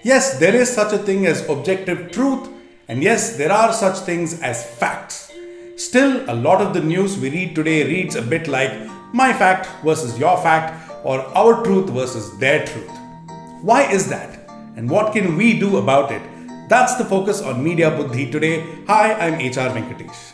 Yes, there is such a thing as objective truth, and yes, there are such things as facts. Still, a lot of the news we read today reads a bit like my fact versus your fact, or our truth versus their truth. Why is that? And what can we do about it? That's the focus on Media Buddhi today. Hi, I'm HR Venkatesh.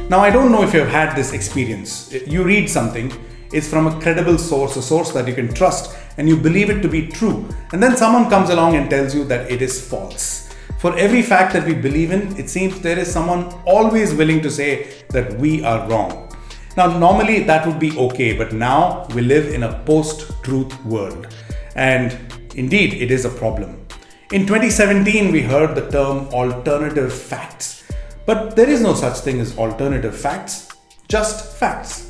Now, I don't know if you've had this experience. You read something, it's from a credible source, a source that you can trust, and you believe it to be true. And then someone comes along and tells you that it is false. For every fact that we believe in, it seems there is someone always willing to say that we are wrong. Now, normally that would be okay, but now we live in a post-truth world. And indeed, it is a problem. In 2017, we heard the term alternative facts. But there is no such thing as alternative facts, just facts.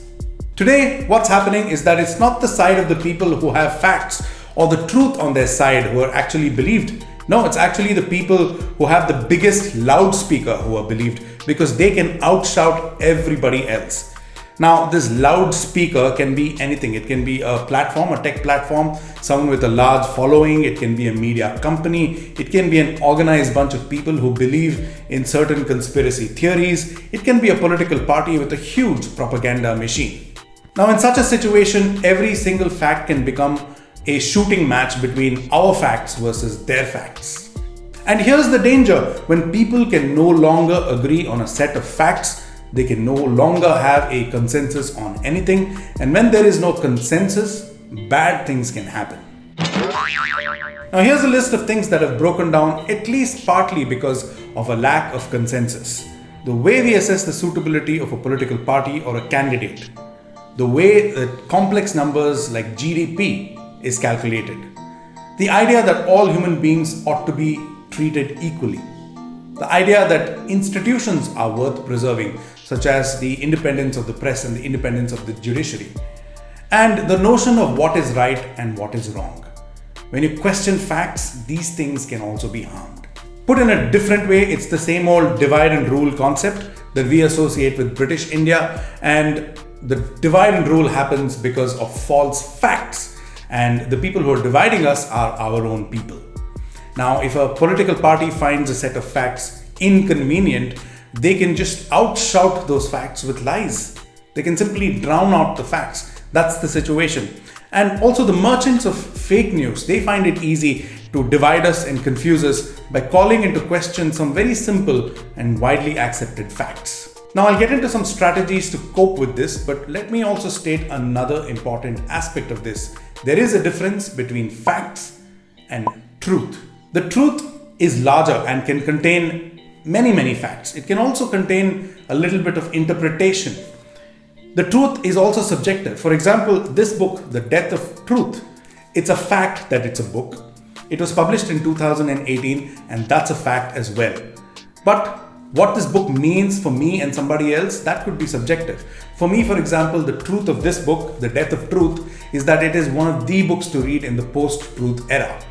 Today, what's happening is that it's not the side of the people who have facts or the truth on their side who are actually believed. No, it's actually the people who have the biggest loudspeaker who are believed because they can outshout everybody else. Now, this loudspeaker can be anything. It can be a platform, a tech platform, someone with a large following. It can be a media company. It can be an organized bunch of people who believe in certain conspiracy theories. It can be a political party with a huge propaganda machine. Now, in such a situation, every single fact can become a shooting match between our facts versus their facts. And here's the danger: when people can no longer agree on a set of facts, they can no longer have a consensus on anything. And when there is no consensus, bad things can happen. Now, here's a list of things that have broken down, at least partly because of a lack of consensus. The way we assess the suitability of a political party or a candidate, the way that complex numbers like GDP is calculated, the idea that all human beings ought to be treated equally, the idea that institutions are worth preserving, such as the independence of the press and the independence of the judiciary, and the notion of what is right and what is wrong. When you question facts, these things can also be harmed. Put in a different way, it's the same old divide and rule concept that we associate with British India, and the divide and rule happens because of false facts, and the people who are dividing us are our own people. Now, if a political party finds a set of facts inconvenient, they can just outshout those facts with lies. They can simply drown out the facts. That's the situation. And also the merchants of fake news, they find it easy to divide us and confuse us by calling into question some very simple and widely accepted facts. Now, I'll get into some strategies to cope with this, but let me also state another important aspect of this. There is a difference between facts and truth. The truth is larger and can contain many facts. It can also contain a little bit of interpretation. The truth is also subjective. For example, this book, The Death of Truth, it's a fact that it's a book. It was published in 2018, and that's a fact as well. But what this book means for me and somebody else, that could be subjective. For me, for example, the truth of this book, The Death of Truth, is that it is one of the books to read in the post-truth era.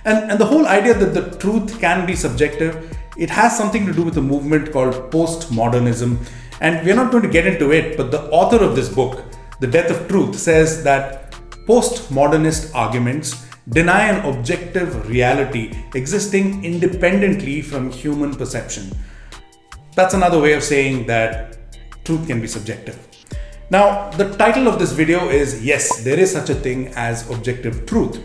And the whole idea that the truth can be subjective, it has something to do with a movement called postmodernism. And we're not going to get into it, but the author of this book, The Death of Truth, says that postmodernist arguments deny an objective reality existing independently from human perception. That's another way of saying that truth can be subjective. Now, the title of this video is, yes, there is such a thing as objective truth.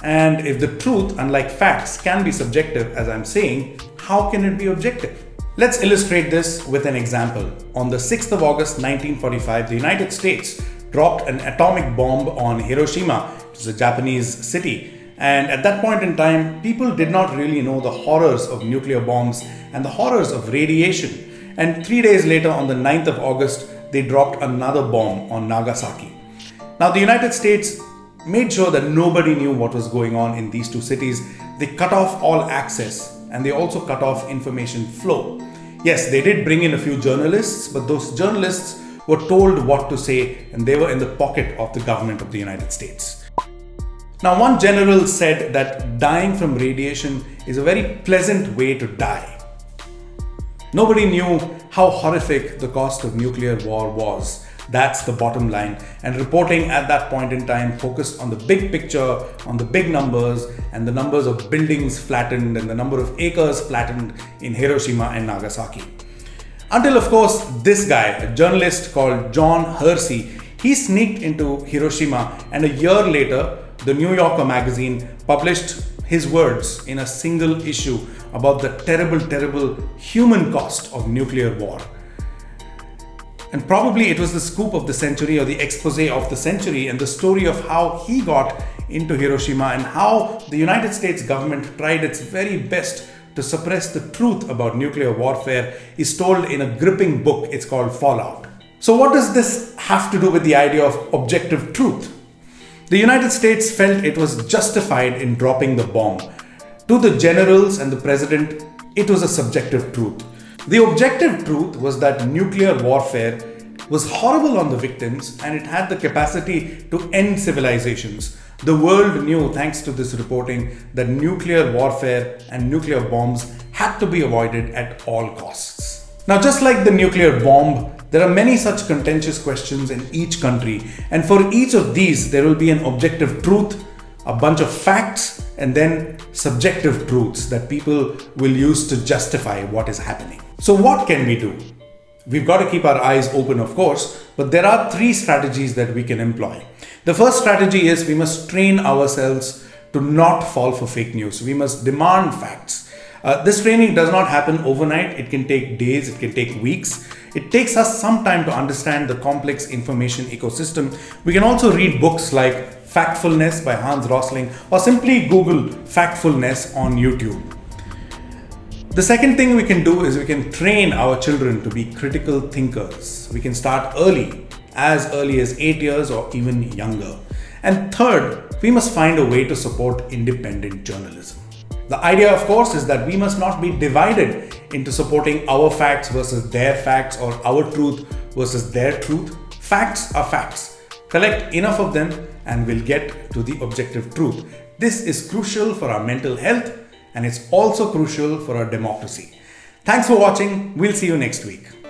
And if the truth, unlike facts, can be subjective, as I'm saying, how can it be objective? Let's illustrate this with an example. On the 6th of August 1945, the United States dropped an atomic bomb on Hiroshima, which is a Japanese city. And at that point in time, people did not really know the horrors of nuclear bombs and the horrors of radiation. And 3 days later, on the 9th of August, they dropped another bomb on Nagasaki. Now, the United States made sure that nobody knew what was going on in these two cities. They cut off all access, and they also cut off information flow. Yes, they did bring in a few journalists, but those journalists were told what to say, and they were in the pocket of the government of the United States. Now, one general said that dying from radiation is a very pleasant way to die. Nobody knew how horrific the cost of nuclear war was, That's the bottom line. And reporting at that point in time focused on the big picture, on the big numbers, and the numbers of buildings flattened and the number of acres flattened in Hiroshima and Nagasaki. Until, of course, this guy, a journalist called John Hersey, he sneaked into Hiroshima, and a year later, the New Yorker magazine published his words in a single issue about the terrible, terrible human cost of nuclear war. And probably it was the scoop of the century, or the expose of the century, and the story of how he got into Hiroshima and how the United States government tried its very best to suppress the truth about nuclear warfare is told in a gripping book. It's called Fallout. So what does this have to do with the idea of objective truth? The United States felt it was justified in dropping the bomb. To the generals and the president, it was a subjective truth. The objective truth was that nuclear warfare was horrible on the victims and it had the capacity to end civilizations. The world knew, thanks to this reporting, that nuclear warfare and nuclear bombs had to be avoided at all costs. Now, just like the nuclear bomb, there are many such contentious questions in each country, and for each of these, there will be an objective truth, a bunch of facts, and then subjective truths that people will use to justify what is happening. So what can we do? We've got to keep our eyes open, of course, but there are 3 strategies that we can employ. The first strategy is we must train ourselves to not fall for fake news. We must demand facts. This training does not happen overnight. It can take days, it can take weeks. It takes us some time to understand the complex information ecosystem. We can also read books like Factfulness by Hans Rosling, or simply Google Factfulness on YouTube. The second thing we can do is we can train our children to be critical thinkers. We can start early as 8 years or even younger. And third, we must find a way to support independent journalism. The idea, of course, is that we must not be divided into supporting our facts versus their facts, or our truth versus their truth. Facts are facts. Collect enough of them and we'll get to the objective truth. This is crucial for our mental health, and it's also crucial for our democracy. Thanks for watching. We'll see you next week.